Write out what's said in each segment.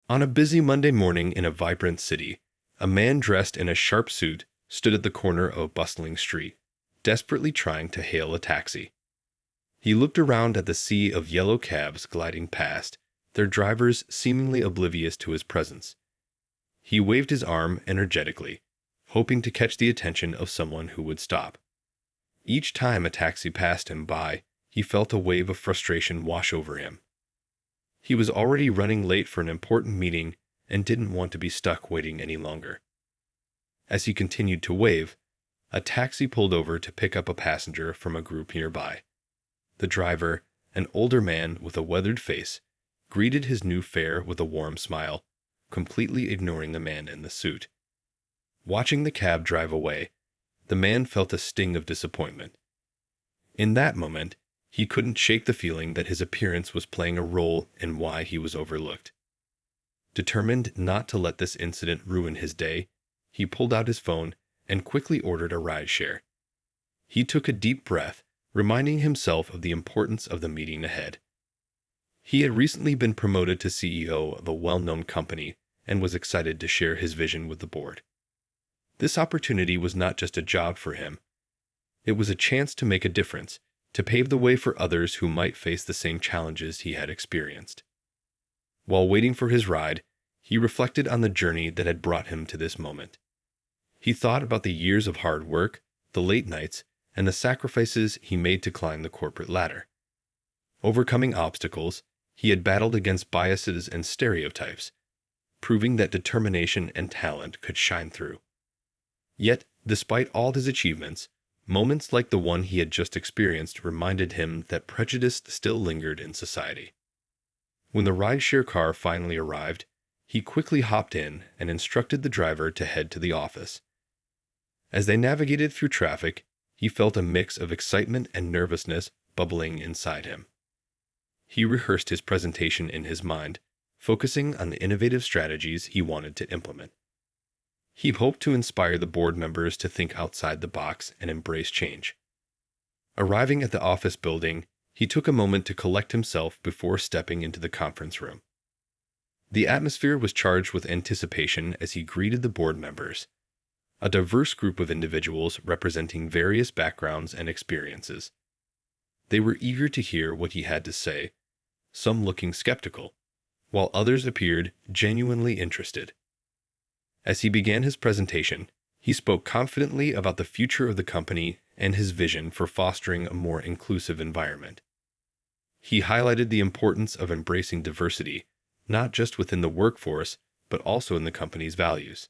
On a busy Monday morning in a vibrant city, a man dressed in a sharp suit stood at the corner of a bustling street, desperately trying to hail a taxi. He looked around at the sea of yellow cabs gliding past, their drivers seemingly oblivious to his presence. He waved his arm energetically, hoping to catch the attention of someone who would stop. Each time a taxi passed him by, he felt a wave of frustration wash over him. He was already running late for an important meeting and didn't want to be stuck waiting any longer. As he continued to wave, a taxi pulled over to pick up a passenger from a group nearby. The driver, an older man with a weathered face, greeted his new fare with a warm smile, completely ignoring the man in the suit. Watching the cab drive away, the man felt a sting of disappointment. In that moment, he couldn't shake the feeling that his appearance was playing a role in why he was overlooked. Determined not to let this incident ruin his day, he pulled out his phone and quickly ordered a ride-share. He took a deep breath, reminding himself of the importance of the meeting ahead. He had recently been promoted to CEO of a well-known company and was excited to share his vision with the board. This opportunity was not just a job for him. It was a chance to make a difference, to pave the way for others who might face the same challenges he had experienced. While waiting for his ride, he reflected on the journey that had brought him to this moment. He thought about the years of hard work, the late nights, and the sacrifices he made to climb the corporate ladder. Overcoming obstacles, he had battled against biases and stereotypes, proving that determination and talent could shine through. Yet, despite all his achievements, moments like the one he had just experienced reminded him that prejudice still lingered in society. When the rideshare car finally arrived, he quickly hopped in and instructed the driver to head to the office. As they navigated through traffic, he felt a mix of excitement and nervousness bubbling inside him. He rehearsed his presentation in his mind, focusing on the innovative strategies he wanted to implement. He hoped to inspire the board members to think outside the box and embrace change. Arriving at the office building, he took a moment to collect himself before stepping into the conference room. The atmosphere was charged with anticipation as he greeted the board members, a diverse group of individuals representing various backgrounds and experiences. They were eager to hear what he had to say, some looking skeptical, while others appeared genuinely interested. As he began his presentation, he spoke confidently about the future of the company and his vision for fostering a more inclusive environment. He highlighted the importance of embracing diversity, not just within the workforce, but also in the company's values.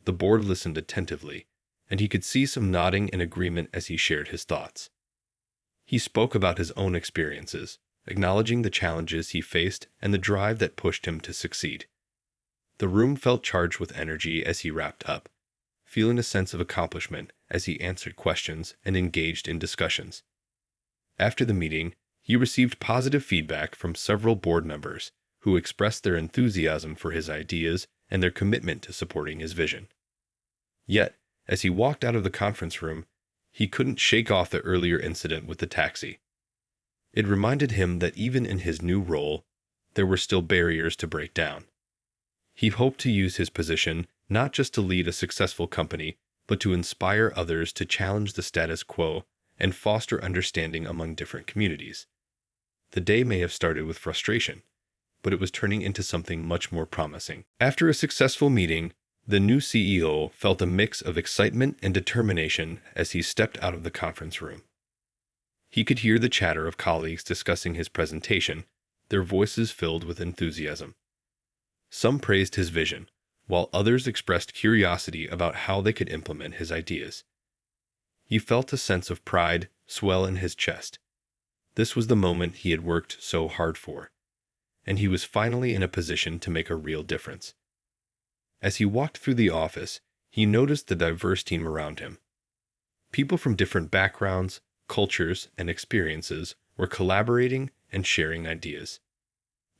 The board listened attentively, and he could see some nodding in agreement as he shared his thoughts. He spoke about his own experiences, acknowledging the challenges he faced and the drive that pushed him to succeed. The room felt charged with energy as he wrapped up, feeling a sense of accomplishment as he answered questions and engaged in discussions. After the meeting, he received positive feedback from several board members who expressed their enthusiasm for his ideas and their commitment to supporting his vision. Yet, as he walked out of the conference room, he couldn't shake off the earlier incident with the taxi. It reminded him that even in his new role, there were still barriers to break down. He hoped to use his position not just to lead a successful company, but to inspire others to challenge the status quo and foster understanding among different communities. The day may have started with frustration, but it was turning into something much more promising. After a successful meeting, the new CEO felt a mix of excitement and determination as he stepped out of the conference room. He could hear the chatter of colleagues discussing his presentation, their voices filled with enthusiasm. Some praised his vision, while others expressed curiosity about how they could implement his ideas. He felt a sense of pride swell in his chest. This was the moment he had worked so hard for, and he was finally in a position to make a real difference. As he walked through the office, he noticed the diverse team around him. People from different backgrounds, cultures, and experiences were collaborating and sharing ideas.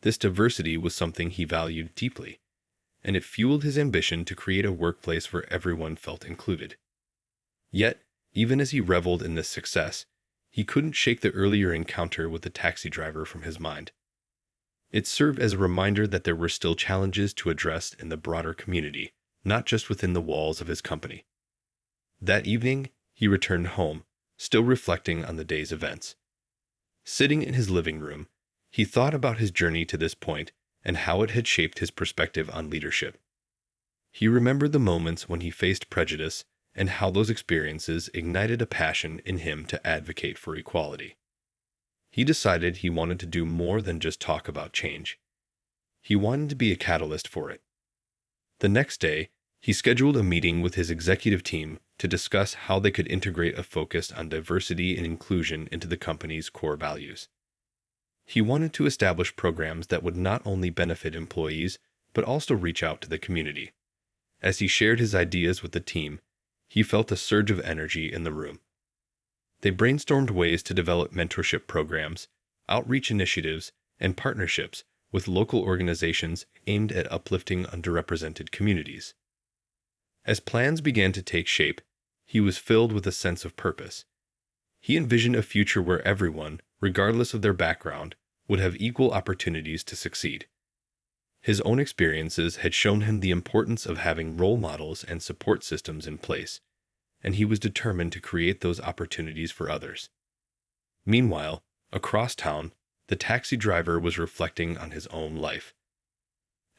This diversity was something he valued deeply, and it fueled his ambition to create a workplace where everyone felt included. Yet, even as he reveled in this success, he couldn't shake the earlier encounter with the taxi driver from his mind. It served as a reminder that there were still challenges to address in the broader community, not just within the walls of his company. That evening, he returned home, still reflecting on the day's events. Sitting in his living room, he thought about his journey to this point and how it had shaped his perspective on leadership. He remembered the moments when he faced prejudice and how those experiences ignited a passion in him to advocate for equality. He decided he wanted to do more than just talk about change. He wanted to be a catalyst for it. The next day, he scheduled a meeting with his executive team to discuss how they could integrate a focus on diversity and inclusion into the company's core values. He wanted to establish programs that would not only benefit employees, but also reach out to the community. As he shared his ideas with the team, he felt a surge of energy in the room. They brainstormed ways to develop mentorship programs, outreach initiatives, and partnerships with local organizations aimed at uplifting underrepresented communities. As plans began to take shape, he was filled with a sense of purpose. He envisioned a future where everyone, regardless of their background, would have equal opportunities to succeed. His own experiences had shown him the importance of having role models and support systems in place, and he was determined to create those opportunities for others. Meanwhile, across town, the taxi driver was reflecting on his own life.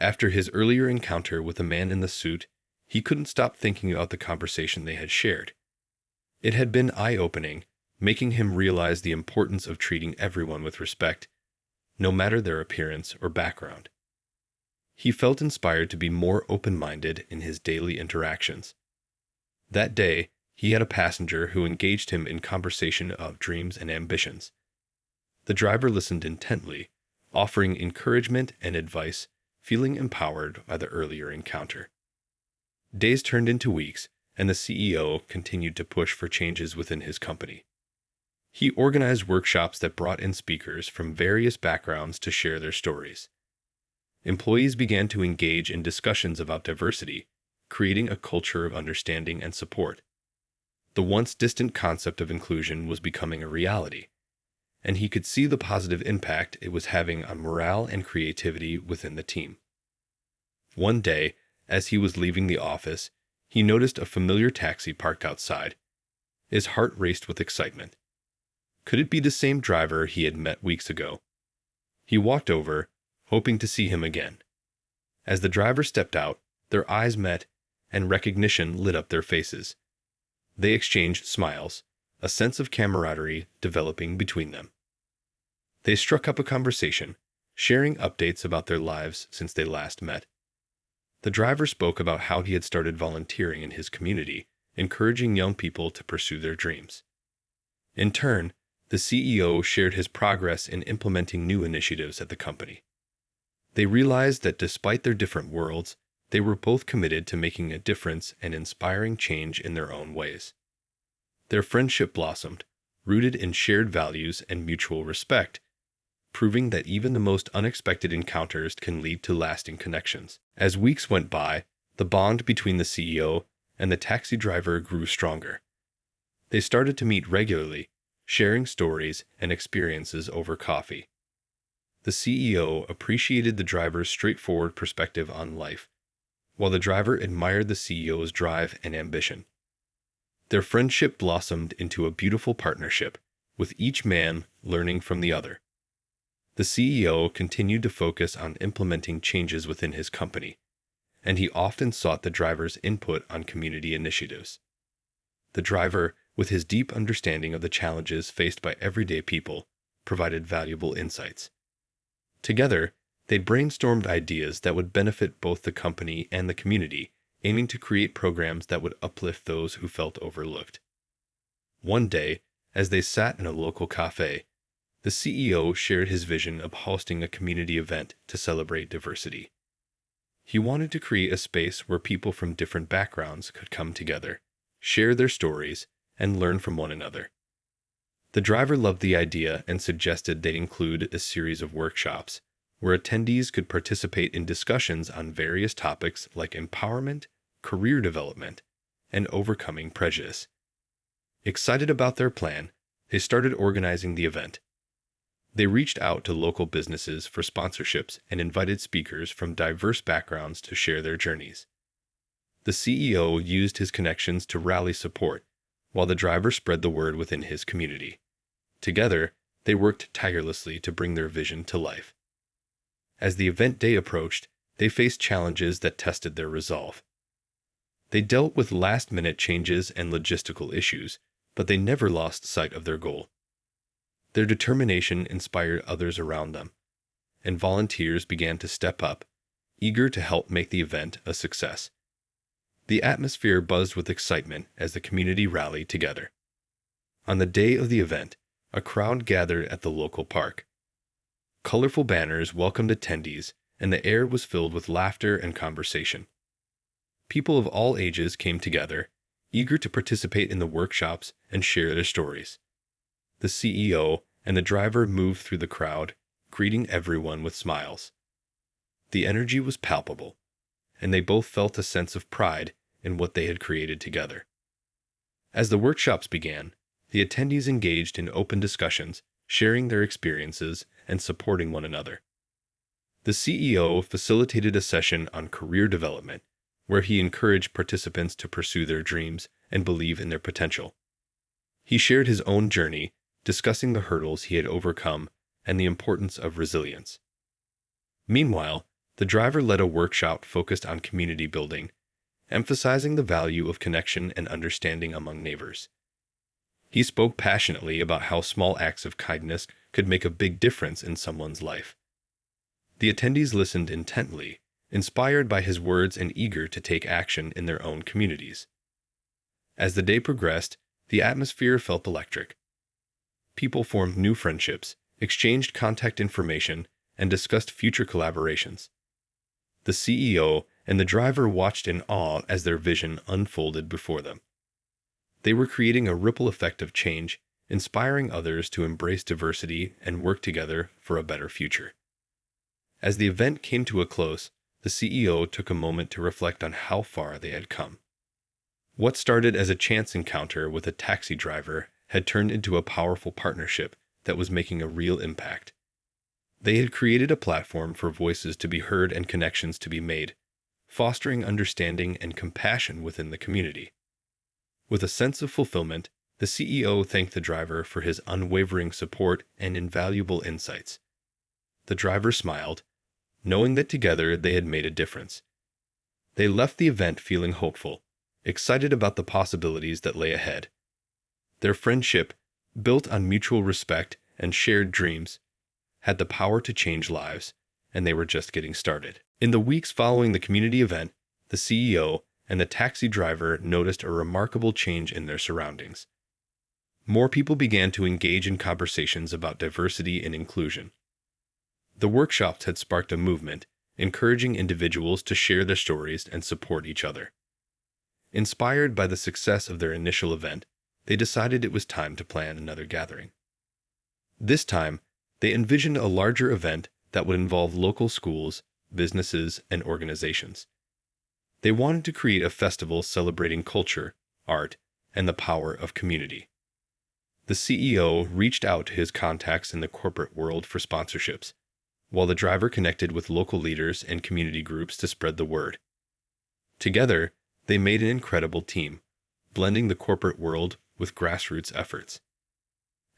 After his earlier encounter with the man in the suit, he couldn't stop thinking about the conversation they had shared. It had been eye-opening, making him realize the importance of treating everyone with respect, no matter their appearance or background. He felt inspired to be more open-minded in his daily interactions. That day, he had a passenger who engaged him in conversation of dreams and ambitions. The driver listened intently, offering encouragement and advice, feeling empowered by the earlier encounter. Days turned into weeks, and the CEO continued to push for changes within his company. He organized workshops that brought in speakers from various backgrounds to share their stories. Employees began to engage in discussions about diversity, creating a culture of understanding and support. The once distant concept of inclusion was becoming a reality, and he could see the positive impact it was having on morale and creativity within the team. One day, as he was leaving the office, he noticed a familiar taxi parked outside. His heart raced with excitement. Could it be the same driver he had met weeks ago? He walked over, hoping to see him again. As the driver stepped out, their eyes met, and recognition lit up their faces. They exchanged smiles, a sense of camaraderie developing between them. They struck up a conversation, sharing updates about their lives since they last met. The driver spoke about how he had started volunteering in his community, encouraging young people to pursue their dreams. In turn, the CEO shared his progress in implementing new initiatives at the company. They realized that despite their different worlds, they were both committed to making a difference and inspiring change in their own ways. Their friendship blossomed, rooted in shared values and mutual respect, proving that even the most unexpected encounters can lead to lasting connections. As weeks went by, the bond between the CEO and the taxi driver grew stronger. They started to meet regularly, sharing stories and experiences over coffee. The CEO appreciated the driver's straightforward perspective on life, while the driver admired the CEO's drive and ambition. Their friendship blossomed into a beautiful partnership, with each man learning from the other. The CEO continued to focus on implementing changes within his company, and he often sought the driver's input on community initiatives. The driver, with his deep understanding of the challenges faced by everyday people, provided valuable insights. Together, they brainstormed ideas that would benefit both the company and the community, aiming to create programs that would uplift those who felt overlooked. One day, as they sat in a local cafe, the CEO shared his vision of hosting a community event to celebrate diversity. He wanted to create a space where people from different backgrounds could come together, share their stories, and learn from one another. The driver loved the idea and suggested they include a series of workshops where attendees could participate in discussions on various topics like empowerment, career development, and overcoming prejudice. Excited about their plan, they started organizing the event. They reached out to local businesses for sponsorships and invited speakers from diverse backgrounds to share their journeys. The CEO used his connections to rally support, while the driver spread the word within his community. Together, they worked tirelessly to bring their vision to life. As the event day approached, they faced challenges that tested their resolve. They dealt with last-minute changes and logistical issues, but they never lost sight of their goal. Their determination inspired others around them, and volunteers began to step up, eager to help make the event a success. The atmosphere buzzed with excitement as the community rallied together. On the day of the event, a crowd gathered at the local park. Colorful banners welcomed attendees, and the air was filled with laughter and conversation. People of all ages came together, eager to participate in the workshops and share their stories. The CEO and the driver moved through the crowd, greeting everyone with smiles. The energy was palpable, and they both felt a sense of pride in what they had created together. As the workshops began, the attendees engaged in open discussions, sharing their experiences and supporting one another. The CEO facilitated a session on career development, where he encouraged participants to pursue their dreams and believe in their potential. He shared his own journey, discussing the hurdles he had overcome and the importance of resilience. Meanwhile, the driver led a workshop focused on community building, emphasizing the value of connection and understanding among neighbors. He spoke passionately about how small acts of kindness could make a big difference in someone's life. The attendees listened intently, inspired by his words and eager to take action in their own communities. As the day progressed, the atmosphere felt electric. People formed new friendships, exchanged contact information, and discussed future collaborations. The CEO and the driver watched in awe as their vision unfolded before them. They were creating a ripple effect of change, inspiring others to embrace diversity and work together for a better future. As the event came to a close, the CEO took a moment to reflect on how far they had come. What started as a chance encounter with a taxi driver had turned into a powerful partnership that was making a real impact. They had created a platform for voices to be heard and connections to be made, fostering understanding and compassion within the community. With a sense of fulfillment, the CEO thanked the driver for his unwavering support and invaluable insights. The driver smiled, knowing that together they had made a difference. They left the event feeling hopeful, excited about the possibilities that lay ahead. Their friendship, built on mutual respect and shared dreams, had the power to change lives, and they were just getting started. In the weeks following the community event, the CEO and the taxi driver noticed a remarkable change in their surroundings. More people began to engage in conversations about diversity and inclusion. The workshops had sparked a movement, encouraging individuals to share their stories and support each other. Inspired by the success of their initial event, they decided it was time to plan another gathering. This time, they envisioned a larger event that would involve local schools, businesses, and organizations. They wanted to create a festival celebrating culture, art, and the power of community. The CEO reached out to his contacts in the corporate world for sponsorships, while the driver connected with local leaders and community groups to spread the word. Together, they made an incredible team, blending the corporate world with grassroots efforts.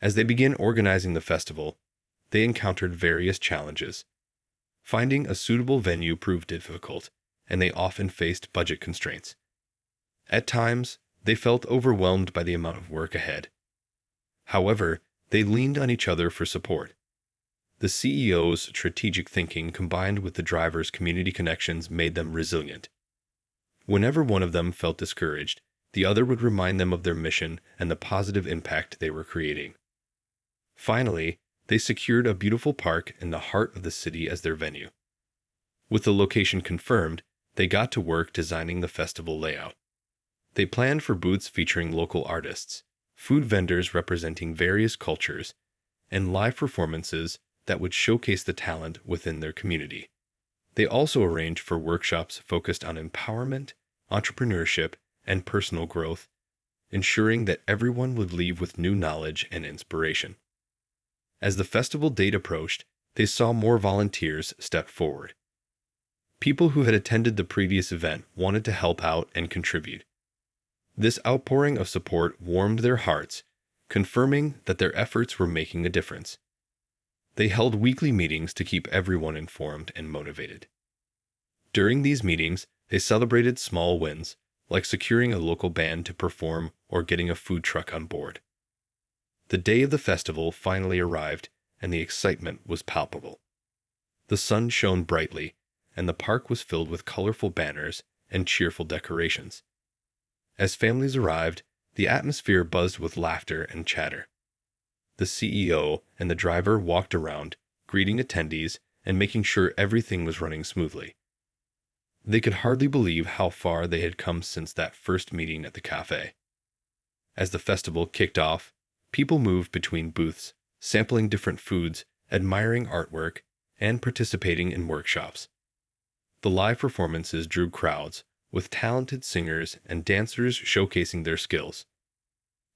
As they began organizing the festival, they encountered various challenges. Finding a suitable venue proved difficult, and they often faced budget constraints. At times, they felt overwhelmed by the amount of work ahead. However, they leaned on each other for support. The CEO's strategic thinking combined with the driver's community connections made them resilient. Whenever one of them felt discouraged, the other would remind them of their mission and the positive impact they were creating. Finally, they secured a beautiful park in the heart of the city as their venue. With the location confirmed, they got to work designing the festival layout. They planned for booths featuring local artists, food vendors representing various cultures, and live performances that would showcase the talent within their community. They also arranged for workshops focused on empowerment, entrepreneurship, and personal growth, ensuring that everyone would leave with new knowledge and inspiration. As the festival date approached, they saw more volunteers step forward. People who had attended the previous event wanted to help out and contribute. This outpouring of support warmed their hearts, confirming that their efforts were making a difference. They held weekly meetings to keep everyone informed and motivated. During these meetings, they celebrated small wins, like securing a local band to perform or getting a food truck on board. The day of the festival finally arrived, and the excitement was palpable. The sun shone brightly, and the park was filled with colorful banners and cheerful decorations. As families arrived, the atmosphere buzzed with laughter and chatter. The CEO and the driver walked around, greeting attendees and making sure everything was running smoothly. They could hardly believe how far they had come since that first meeting at the cafe. As the festival kicked off, people moved between booths, sampling different foods, admiring artwork, and participating in workshops. The live performances drew crowds, with talented singers and dancers showcasing their skills.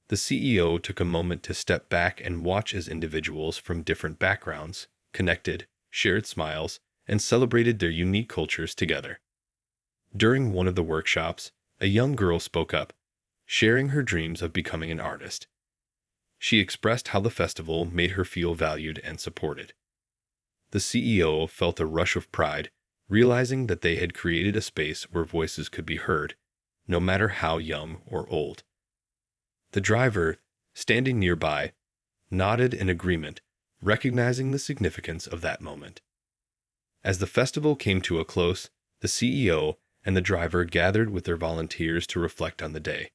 The CEO took a moment to step back and watch as individuals from different backgrounds connected, shared smiles, and celebrated their unique cultures together. During one of the workshops, a young girl spoke up, sharing her dreams of becoming an artist. She expressed how the festival made her feel valued and supported. The CEO felt a rush of pride, realizing that they had created a space where voices could be heard, no matter how young or old. The driver, standing nearby, nodded in agreement, recognizing the significance of that moment. As the festival came to a close, the CEO and the driver gathered with their volunteers to reflect on the day.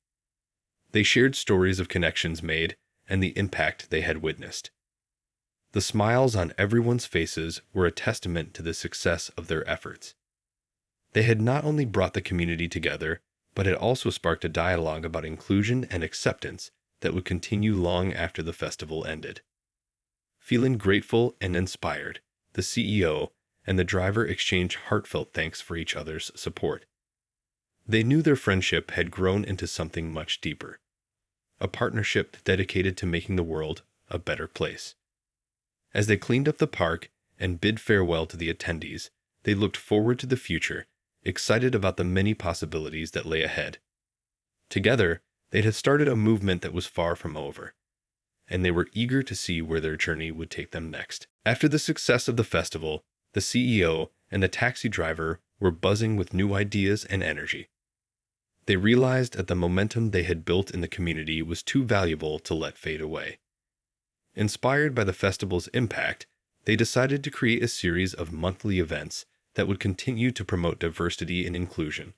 They shared stories of connections made and the impact they had witnessed. The smiles on everyone's faces were a testament to the success of their efforts. They had not only brought the community together, but had also sparked a dialogue about inclusion and acceptance that would continue long after the festival ended. Feeling grateful and inspired, the CEO and the driver exchanged heartfelt thanks for each other's support. They knew their friendship had grown into something much deeper, a partnership dedicated to making the world a better place. As they cleaned up the park and bid farewell to the attendees, they looked forward to the future, excited about the many possibilities that lay ahead. Together, they had started a movement that was far from over, and they were eager to see where their journey would take them next. After the success of the festival, the CEO and the taxi driver were buzzing with new ideas and energy. They realized that the momentum they had built in the community was too valuable to let fade away. Inspired by the festival's impact, they decided to create a series of monthly events that would continue to promote diversity and inclusion.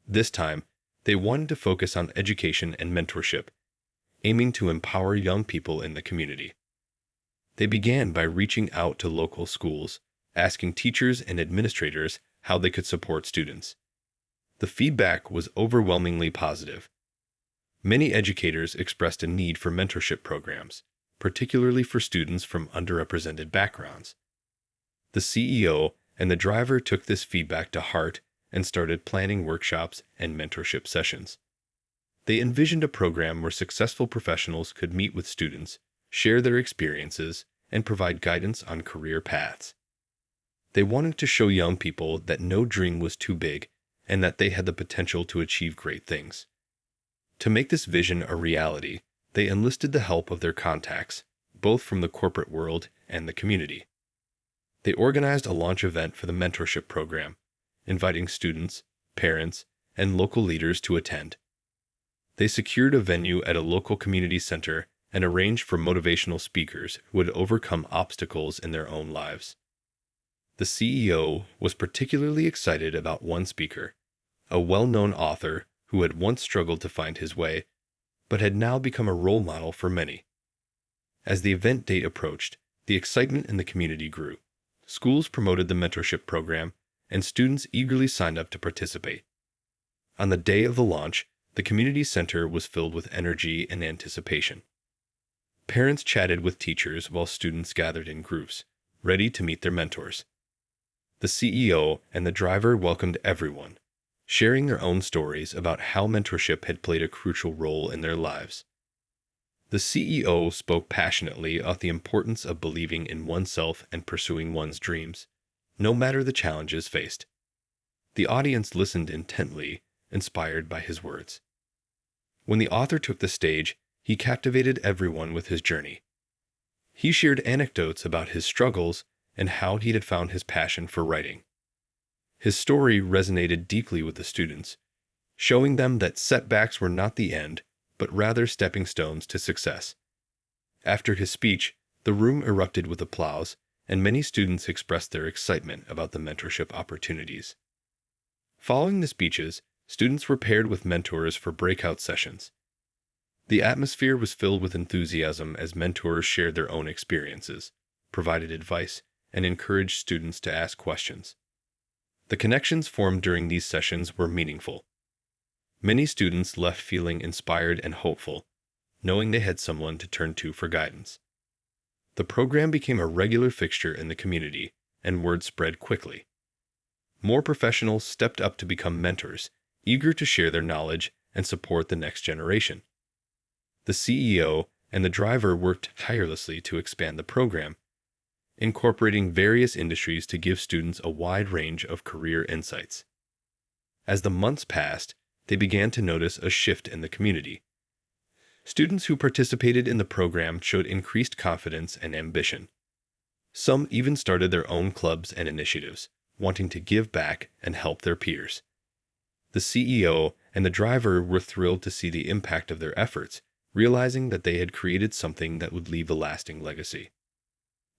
This time, they wanted to focus on education and mentorship, aiming to empower young people in the community. They began by reaching out to local schools, asking teachers and administrators how they could support students. The feedback was overwhelmingly positive. Many educators expressed a need for mentorship programs, particularly for students from underrepresented backgrounds. The CEO and the driver took this feedback to heart and started planning workshops and mentorship sessions. They envisioned a program where successful professionals could meet with students, share their experiences, and provide guidance on career paths. They wanted to show young people that no dream was too big and that they had the potential to achieve great things. To make this vision a reality, they enlisted the help of their contacts, both from the corporate world and the community. They organized a launch event for the mentorship program, inviting students, parents, and local leaders to attend. They secured a venue at a local community center and arranged for motivational speakers who would overcome obstacles in their own lives. The CEO was particularly excited about one speaker, a well-known author who had once struggled to find his way, but had now become a role model for many. As the event date approached, the excitement in the community grew. Schools promoted the mentorship program, and students eagerly signed up to participate. On the day of the launch, the community center was filled with energy and anticipation. Parents chatted with teachers while students gathered in groups, ready to meet their mentors. The CEO and the driver welcomed everyone, sharing their own stories about how mentorship had played a crucial role in their lives. The CEO spoke passionately of the importance of believing in oneself and pursuing one's dreams, no matter the challenges faced. The audience listened intently, inspired by his words. When the author took the stage, he captivated everyone with his journey. He shared anecdotes about his struggles and how he had found his passion for writing. His story resonated deeply with the students, showing them that setbacks were not the end, but rather stepping stones to success. After his speech, the room erupted with applause, and many students expressed their excitement about the mentorship opportunities. Following the speeches, students were paired with mentors for breakout sessions. The atmosphere was filled with enthusiasm as mentors shared their own experiences, provided advice, and encouraged students to ask questions. The connections formed during these sessions were meaningful. Many students left feeling inspired and hopeful, knowing they had someone to turn to for guidance. The program became a regular fixture in the community, and word spread quickly. More professionals stepped up to become mentors, eager to share their knowledge and support the next generation. The CEO and the driver worked tirelessly to expand the program, incorporating various industries to give students a wide range of career insights. As the months passed, they began to notice a shift in the community. Students who participated in the program showed increased confidence and ambition. Some even started their own clubs and initiatives, wanting to give back and help their peers. The CEO and the driver were thrilled to see the impact of their efforts, realizing that they had created something that would leave a lasting legacy.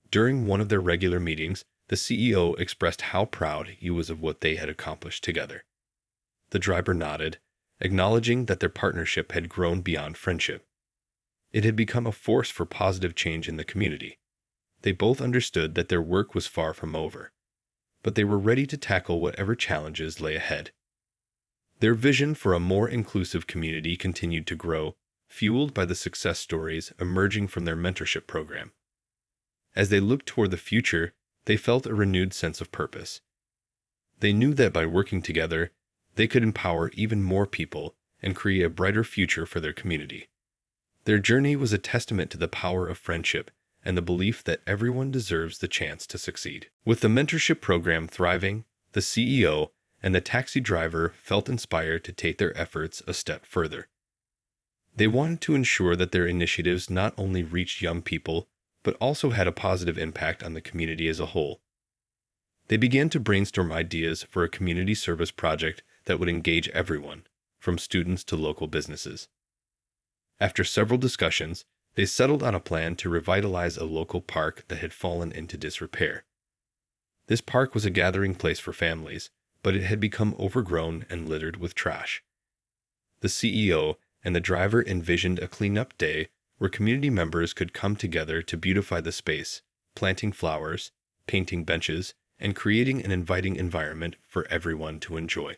During one of their regular meetings, the CEO expressed how proud he was of what they had accomplished together. The driver nodded, acknowledging that their partnership had grown beyond friendship. It had become a force for positive change in the community. They both understood that their work was far from over, but they were ready to tackle whatever challenges lay ahead. Their vision for a more inclusive community continued to grow, fueled by the success stories emerging from their mentorship program. As they looked toward the future, they felt a renewed sense of purpose. They knew that by working together, they could empower even more people and create a brighter future for their community. Their journey was a testament to the power of friendship and the belief that everyone deserves the chance to succeed. With the mentorship program thriving, the CEO and the taxi driver felt inspired to take their efforts a step further. They wanted to ensure that their initiatives not only reached young people, but also had a positive impact on the community as a whole. They began to brainstorm ideas for a community service project that would engage everyone, from students to local businesses. After several discussions, they settled on a plan to revitalize a local park that had fallen into disrepair. This park was a gathering place for families, but it had become overgrown and littered with trash. The CEO and the driver envisioned a cleanup day where community members could come together to beautify the space, planting flowers, painting benches, and creating an inviting environment for everyone to enjoy.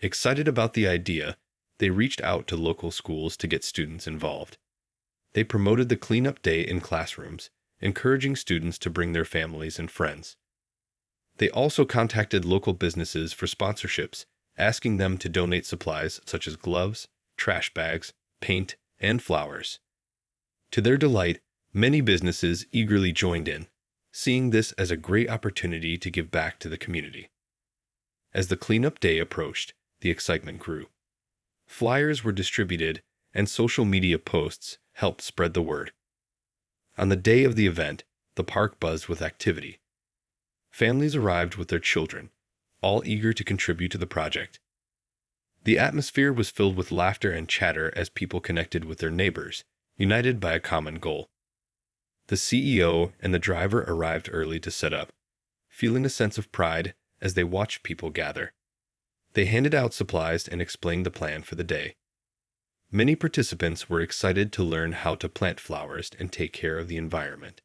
Excited about the idea, they reached out to local schools to get students involved. They promoted the cleanup day in classrooms, encouraging students to bring their families and friends. They also contacted local businesses for sponsorships, asking them to donate supplies such as gloves, trash bags, paint, and flowers. To their delight, many businesses eagerly joined in, seeing this as a great opportunity to give back to the community. As the cleanup day approached, the excitement grew. Flyers were distributed, and social media posts helped spread the word. On the day of the event, the park buzzed with activity. Families arrived with their children, all eager to contribute to the project. The atmosphere was filled with laughter and chatter as people connected with their neighbors, united by a common goal. The CEO and the driver arrived early to set up, feeling a sense of pride as they watched people gather. They handed out supplies and explained the plan for the day. Many participants were excited to learn how to plant flowers and take care of the environment.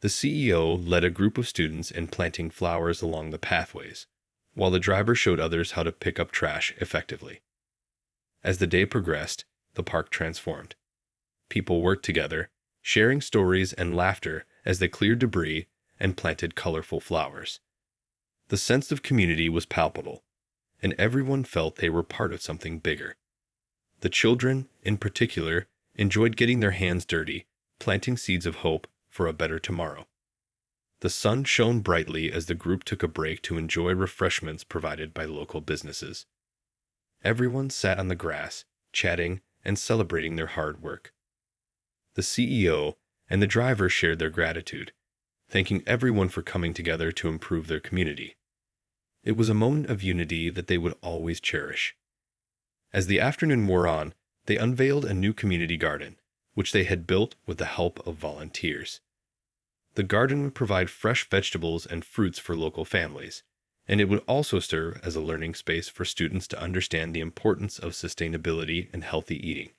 The CEO led a group of students in planting flowers along the pathways, while the driver showed others how to pick up trash effectively. As the day progressed, the park transformed. People worked together, sharing stories and laughter as they cleared debris and planted colorful flowers. The sense of community was palpable, and everyone felt they were part of something bigger. The children, in particular, enjoyed getting their hands dirty, planting seeds of hope for a better tomorrow. The sun shone brightly as the group took a break to enjoy refreshments provided by local businesses. Everyone sat on the grass, chatting and celebrating their hard work. The CEO and the driver shared their gratitude, thanking everyone for coming together to improve their community. It was a moment of unity that they would always cherish. As the afternoon wore on, they unveiled a new community garden, which they had built with the help of volunteers. The garden would provide fresh vegetables and fruits for local families, and it would also serve as a learning space for students to understand the importance of sustainability and healthy eating.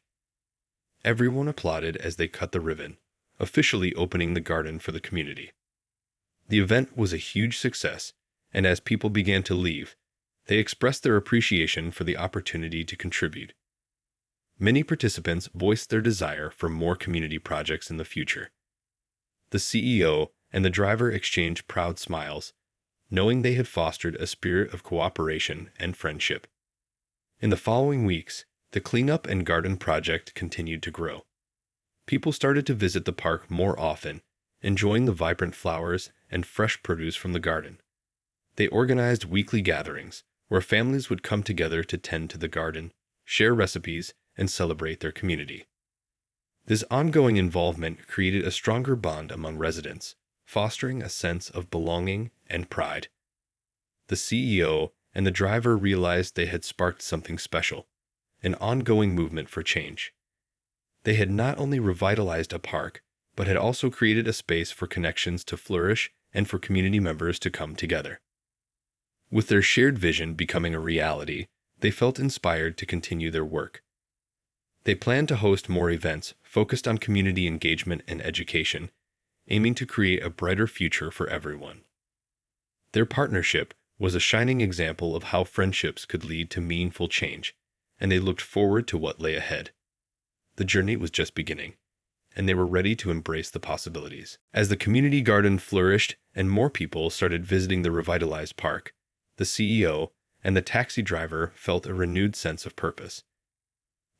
Everyone applauded as they cut the ribbon, officially opening the garden for the community. The event was a huge success, and as people began to leave, they expressed their appreciation for the opportunity to contribute. Many participants voiced their desire for more community projects in the future. The CEO and the driver exchanged proud smiles, knowing they had fostered a spirit of cooperation and friendship. In the following weeks, the cleanup and garden project continued to grow. People started to visit the park more often, enjoying the vibrant flowers and fresh produce from the garden. They organized weekly gatherings, where families would come together to tend to the garden, share recipes, and celebrate their community. This ongoing involvement created a stronger bond among residents, fostering a sense of belonging and pride. The CEO and the driver realized they had sparked something special, an ongoing movement for change. They had not only revitalized a park, but had also created a space for connections to flourish and for community members to come together. With their shared vision becoming a reality, they felt inspired to continue their work. They planned to host more events focused on community engagement and education, aiming to create a brighter future for everyone. Their partnership was a shining example of how friendships could lead to meaningful change, and they looked forward to what lay ahead. The journey was just beginning, and they were ready to embrace the possibilities. As the community garden flourished and more people started visiting the revitalized park, the CEO and the taxi driver felt a renewed sense of purpose.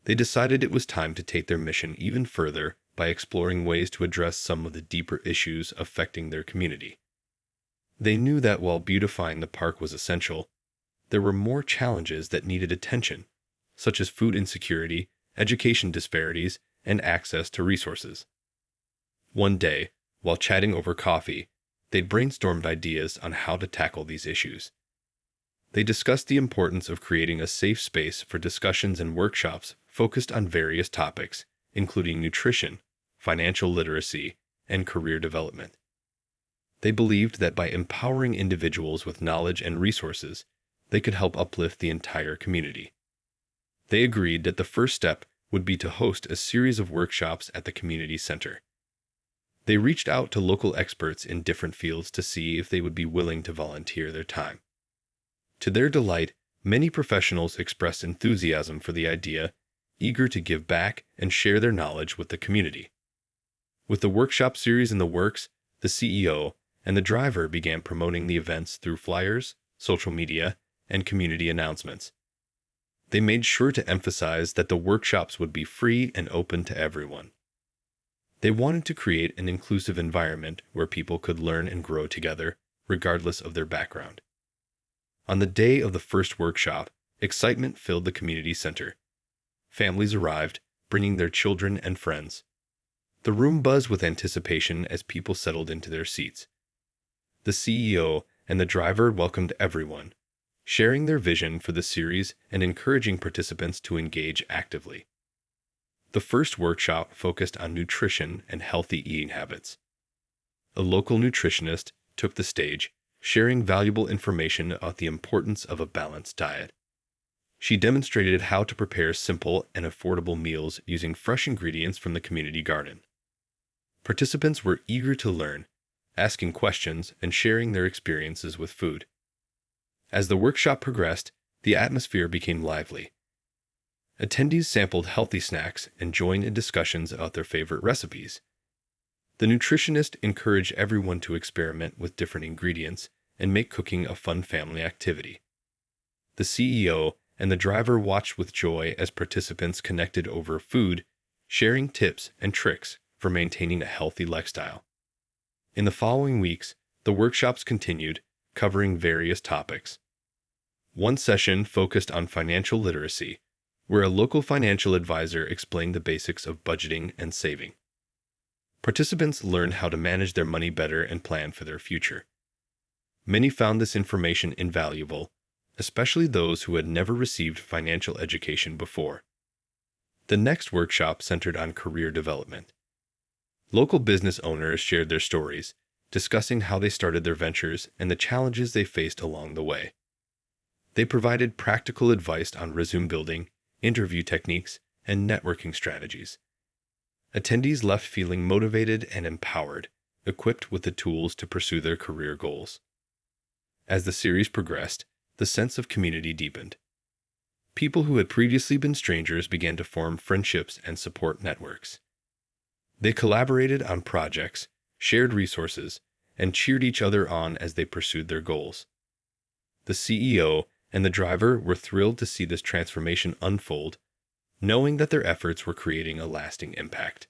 They decided it was time to take their mission even further by exploring ways to address some of the deeper issues affecting their community. They knew that while beautifying the park was essential, there were more challenges that needed attention, such as food insecurity, education disparities, and access to resources. One day, while chatting over coffee, they brainstormed ideas on how to tackle these issues. They discussed the importance of creating a safe space for discussions and workshops focused on various topics, including nutrition, financial literacy, and career development. They believed that by empowering individuals with knowledge and resources, they could help uplift the entire community. They agreed that the first step would be to host a series of workshops at the community center. They reached out to local experts in different fields to see if they would be willing to volunteer their time. To their delight, many professionals expressed enthusiasm for the idea, eager to give back and share their knowledge with the community. With the workshop series in the works, the CEO and the driver began promoting the events through flyers, social media, and community announcements. They made sure to emphasize that the workshops would be free and open to everyone. They wanted to create an inclusive environment where people could learn and grow together, regardless of their background. On the day of the first workshop, excitement filled the community center. Families arrived, bringing their children and friends. The room buzzed with anticipation as people settled into their seats. The CEO and the driver welcomed everyone, sharing their vision for the series and encouraging participants to engage actively. The first workshop focused on nutrition and healthy eating habits. A local nutritionist took the stage, sharing valuable information about the importance of a balanced diet. She demonstrated how to prepare simple and affordable meals using fresh ingredients from the community garden. Participants were eager to learn, asking questions and sharing their experiences with food. As the workshop progressed, the atmosphere became lively. Attendees sampled healthy snacks and joined in discussions about their favorite recipes. The nutritionist encouraged everyone to experiment with different ingredients and make cooking a fun family activity. The CEO and the driver watched with joy as participants connected over food, sharing tips and tricks for maintaining a healthy lifestyle. In the following weeks, the workshops continued, covering various topics. One session focused on financial literacy, where a local financial advisor explained the basics of budgeting and saving. Participants learned how to manage their money better and plan for their future. Many found this information invaluable, especially those who had never received financial education before. The next workshop centered on career development. Local business owners shared their stories, discussing how they started their ventures and the challenges they faced along the way. They provided practical advice on resume building, interview techniques, and networking strategies. Attendees left feeling motivated and empowered, equipped with the tools to pursue their career goals. As the series progressed, the sense of community deepened. People who had previously been strangers began to form friendships and support networks. They collaborated on projects, shared resources, and cheered each other on as they pursued their goals. The CEO and the driver were thrilled to see this transformation unfold, knowing that their efforts were creating a lasting impact.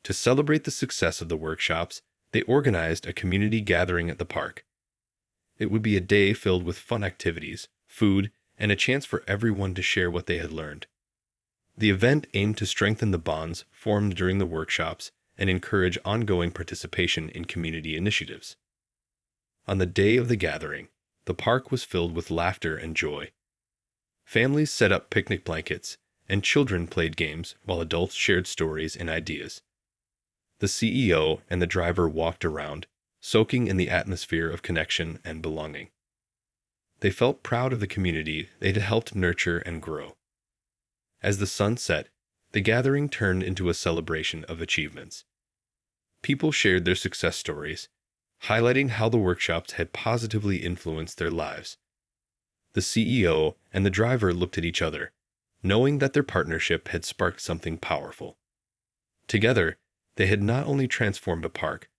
To celebrate the success of the workshops, they organized a community gathering at the park. It would be a day filled with fun activities, food, and a chance for everyone to share what they had learned. The event aimed to strengthen the bonds formed during the workshops and encourage ongoing participation in community initiatives. On the day of the gathering, the park was filled with laughter and joy. Families set up picnic blankets, and children played games while adults shared stories and ideas. The CEO and the driver walked around, soaking in the atmosphere of connection and belonging. They felt proud of the community they had helped nurture and grow. As the sun set, the gathering turned into a celebration of achievements. People shared their success stories, highlighting how the workshops had positively influenced their lives. The CEO and the driver looked at each other, knowing that their partnership had sparked something powerful. Together, they had not only transformed a park,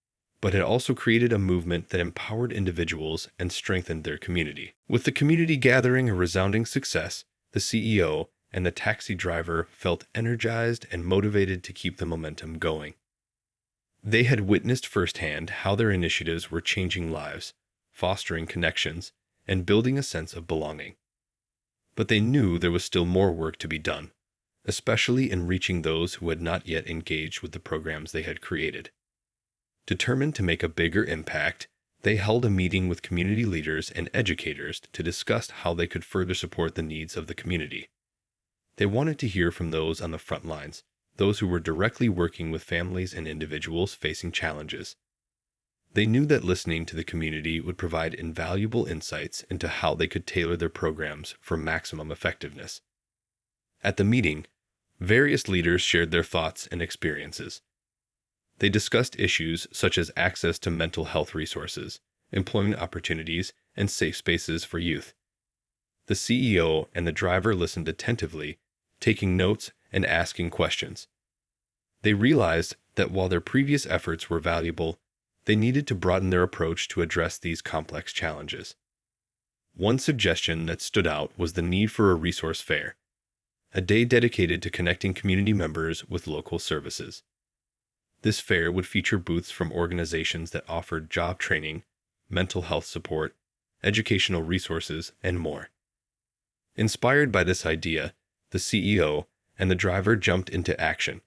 but had also created a movement that empowered individuals and strengthened their community. With the community gathering a resounding success, the CEO and the taxi driver felt energized and motivated to keep the momentum going. They had witnessed firsthand how their initiatives were changing lives, fostering connections, and building a sense of belonging. But they knew there was still more work to be done, especially in reaching those who had not yet engaged with the programs they had created. Determined to make a bigger impact, they held a meeting with community leaders and educators to discuss how they could further support the needs of the community. They wanted to hear from those on the front lines, those who were directly working with families and individuals facing challenges. They knew that listening to the community would provide invaluable insights into how they could tailor their programs for maximum effectiveness. At the meeting, various leaders shared their thoughts and experiences. They discussed issues such as access to mental health resources, employment opportunities, and safe spaces for youth. The CEO and the driver listened attentively, taking notes and asking questions. They realized that while their previous efforts were valuable, they needed to broaden their approach to address these complex challenges. One suggestion that stood out was the need for a resource fair, a day dedicated to connecting community members with local services. This fair would feature booths from organizations that offered job training, mental health support, educational resources, and more. Inspired by this idea, the CEO and the driver jumped into action,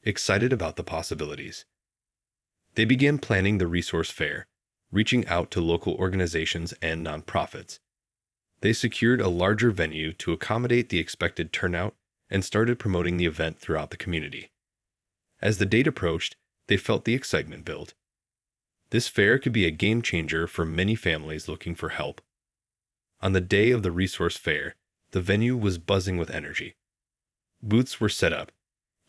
excited about the possibilities. They began planning the resource fair, reaching out to local organizations and nonprofits. They secured a larger venue to accommodate the expected turnout and started promoting the event throughout the community. As the date approached, they felt the excitement build. This fair could be a game changer for many families looking for help. On the day of the resource fair, the venue was buzzing with energy. Booths were set up,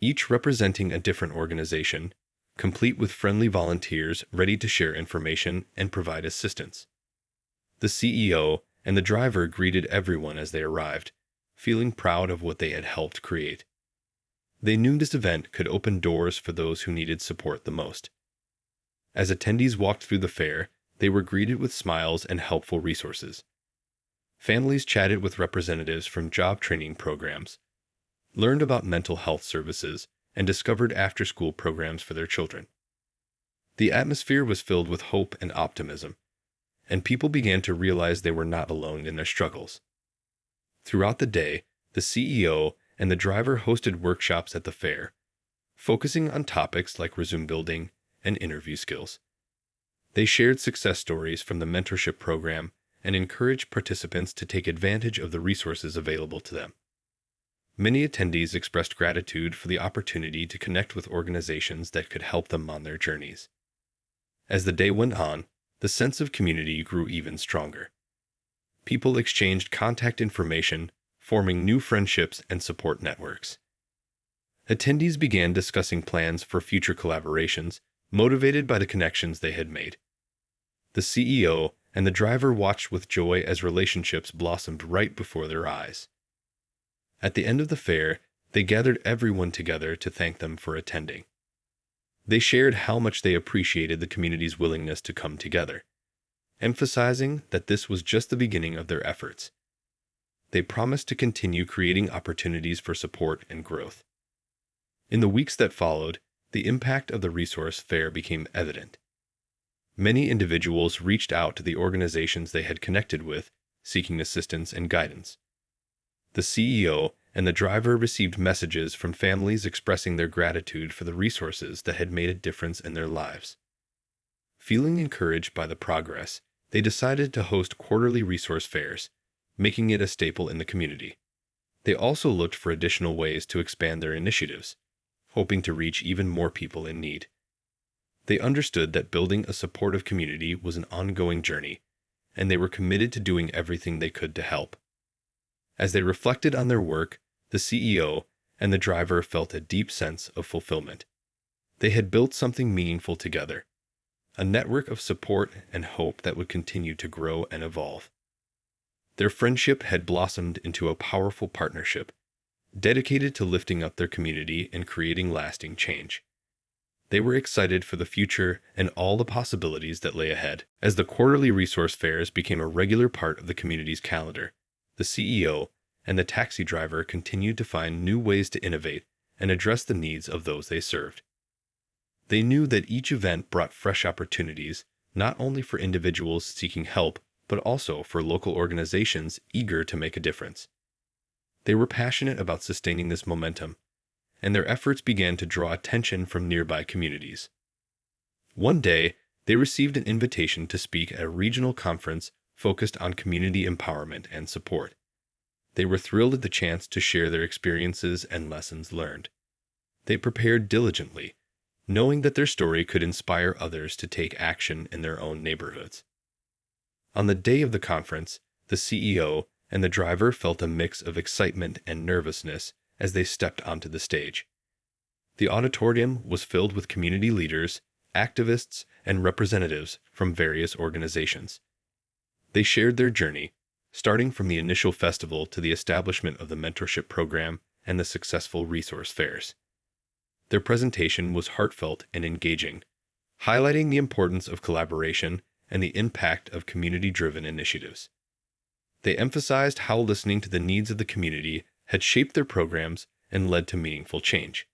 each representing a different organization, complete with friendly volunteers ready to share information and provide assistance. The CEO and the driver greeted everyone as they arrived, feeling proud of what they had helped create. They knew this event could open doors for those who needed support the most. As attendees walked through the fair, they were greeted with smiles and helpful resources. Families chatted with representatives from job training programs, learned about mental health services, and discovered after-school programs for their children. The atmosphere was filled with hope and optimism, and people began to realize they were not alone in their struggles. Throughout the day, the CEO and the driver hosted workshops at the fair, focusing on topics like resume building and interview skills. They shared success stories from the mentorship program and encouraged participants to take advantage of the resources available to them. Many attendees expressed gratitude for the opportunity to connect with organizations that could help them on their journeys. As the day went on, the sense of community grew even stronger. People exchanged contact information, forming new friendships and support networks. Attendees began discussing plans for future collaborations, motivated by the connections they had made. The CEO and the driver watched with joy as relationships blossomed right before their eyes. At the end of the fair, they gathered everyone together to thank them for attending. They shared how much they appreciated the community's willingness to come together, emphasizing that this was just the beginning of their efforts. They promised to continue creating opportunities for support and growth. In the weeks that followed, the impact of the resource fair became evident. Many individuals reached out to the organizations they had connected with, seeking assistance and guidance. The CEO and the driver received messages from families expressing their gratitude for the resources that had made a difference in their lives. Feeling encouraged by the progress, they decided to host quarterly resource fairs, making it a staple in the community. They also looked for additional ways to expand their initiatives, hoping to reach even more people in need. They understood that building a supportive community was an ongoing journey, and they were committed to doing everything they could to help. As they reflected on their work, the CEO and the driver felt a deep sense of fulfillment. They had built something meaningful together, a network of support and hope that would continue to grow and evolve. Their friendship had blossomed into a powerful partnership, dedicated to lifting up their community and creating lasting change. They were excited for the future and all the possibilities that lay ahead. As the quarterly resource fairs became a regular part of the community's calendar, the CEO and the taxi driver continued to find new ways to innovate and address the needs of those they served. They knew that each event brought fresh opportunities, not only for individuals seeking help, but also for local organizations eager to make a difference. They were passionate about sustaining this momentum, and their efforts began to draw attention from nearby communities. One day, they received an invitation to speak at a regional conference focused on community empowerment and support. They were thrilled at the chance to share their experiences and lessons learned. They prepared diligently, knowing that their story could inspire others to take action in their own neighborhoods. On the day of the conference, the CEO and the driver felt a mix of excitement and nervousness as they stepped onto the stage. The auditorium was filled with community leaders, activists, and representatives from various organizations. They shared their journey, starting from the initial festival to the establishment of the mentorship program and the successful resource fairs. Their presentation was heartfelt and engaging, highlighting the importance of collaboration and the impact of community-driven initiatives. They emphasized how listening to the needs of the community had shaped their programs and led to meaningful change.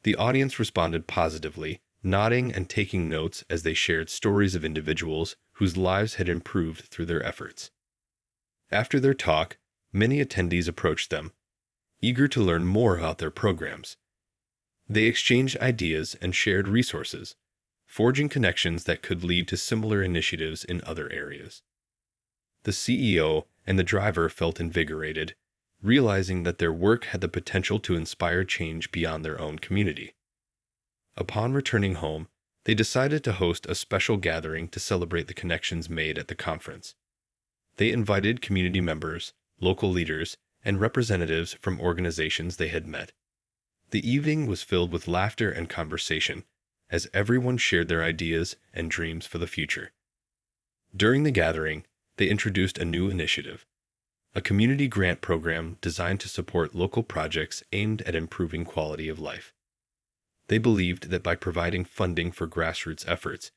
The audience responded positively, nodding and taking notes as they shared stories of individuals whose lives had improved through their efforts. After their talk, many attendees approached them, eager to learn more about their programs. They exchanged ideas and shared resources, forging connections that could lead to similar initiatives in other areas. The CEO and the driver felt invigorated, realizing that their work had the potential to inspire change beyond their own community. Upon returning home, they decided to host a special gathering to celebrate the connections made at the conference. They invited community members, local leaders, and representatives from organizations they had met. The evening was filled with laughter and conversation, as everyone shared their ideas and dreams for the future. During the gathering, they introduced a new initiative, a community grant program designed to support local projects aimed at improving quality of life. They believed that by providing funding for grassroots efforts,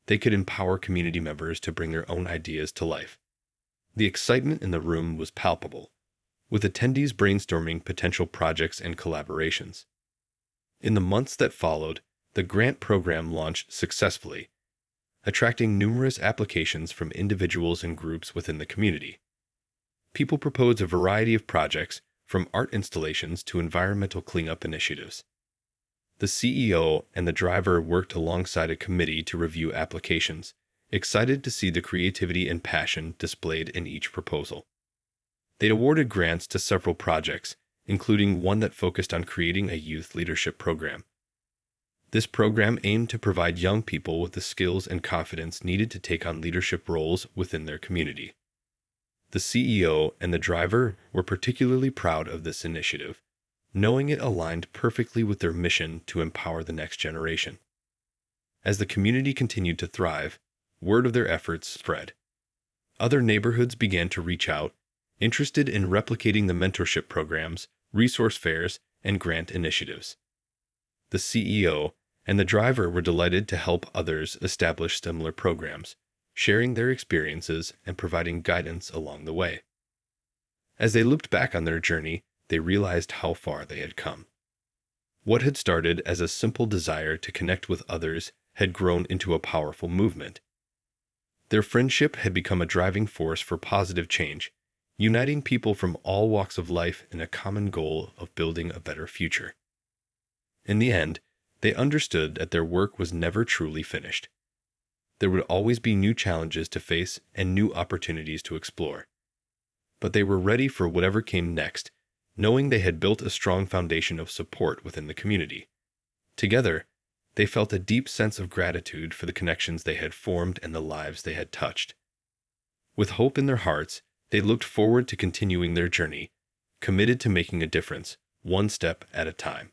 they could empower community members to bring their own ideas to life. The excitement in the room was palpable, with attendees brainstorming potential projects and collaborations. In the months that followed, the grant program launched successfully, attracting numerous applications from individuals and groups within the community. People proposed a variety of projects, from art installations to environmental cleanup initiatives. The CEO and the driver worked alongside a committee to review applications, excited to see the creativity and passion displayed in each proposal. They awarded grants to several projects, including one that focused on creating a youth leadership program. This program aimed to provide young people with the skills and confidence needed to take on leadership roles within their community. The CEO and the driver were particularly proud of this initiative, knowing it aligned perfectly with their mission to empower the next generation. As the community continued to thrive, word of their efforts spread. Other neighborhoods began to reach out, interested in replicating the mentorship programs, resource fairs, and grant initiatives. The CEO and the driver were delighted to help others establish similar programs, sharing their experiences and providing guidance along the way. As they looked back on their journey, they realized how far they had come. What had started as a simple desire to connect with others had grown into a powerful movement. Their friendship had become a driving force for positive change, uniting people from all walks of life in a common goal of building a better future. In the end, they understood that their work was never truly finished. There would always be new challenges to face and new opportunities to explore. But they were ready for whatever came next, knowing they had built a strong foundation of support within the community. Together, they felt a deep sense of gratitude for the connections they had formed and the lives they had touched. With hope in their hearts, they looked forward to continuing their journey, committed to making a difference, one step at a time.